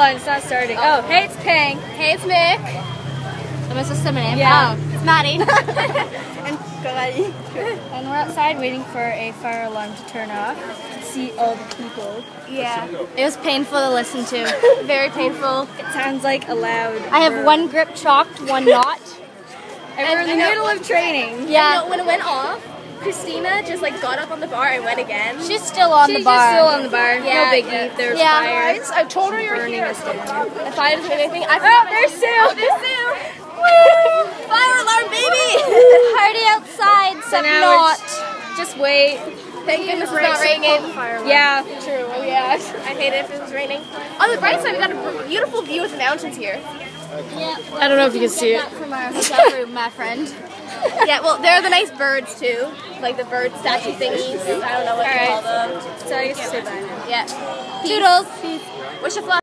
on, it's not starting. Oh, hey, it's Pang. Hey, it's Mick. I'm a sister name. Yeah. Oh, it's Maddie. And we're outside waiting for a fire alarm to turn off to see all the people. Yeah. It was painful to listen to. Very painful. It sounds like a loud. I have one grip chalked, one not. And we're in the middle of training. Yeah. When it went off, Christina just like got up on the bar and went again. She's still on the bar. She's still on the bar. Yeah. No biggie. There's Yeah. fire. Guys, I told her you're here. If I didn't do anything, I There's Sue. Oh, there's Sue. Fire alarm, baby! party outside, So except now not. just wait. Thank goodness it's not raining. Yeah. True. Oh yeah. I'd hate it if it was raining. On the bright side, we got a beautiful view of the mountains here. Yeah. I don't know if you can see it. From our hotel room, my friend. Yeah. Well, there are the nice birds too, like the bird statue thingies. I don't know what to call them. So I guess say bye now. Yeah. Toodles. Wish you luck.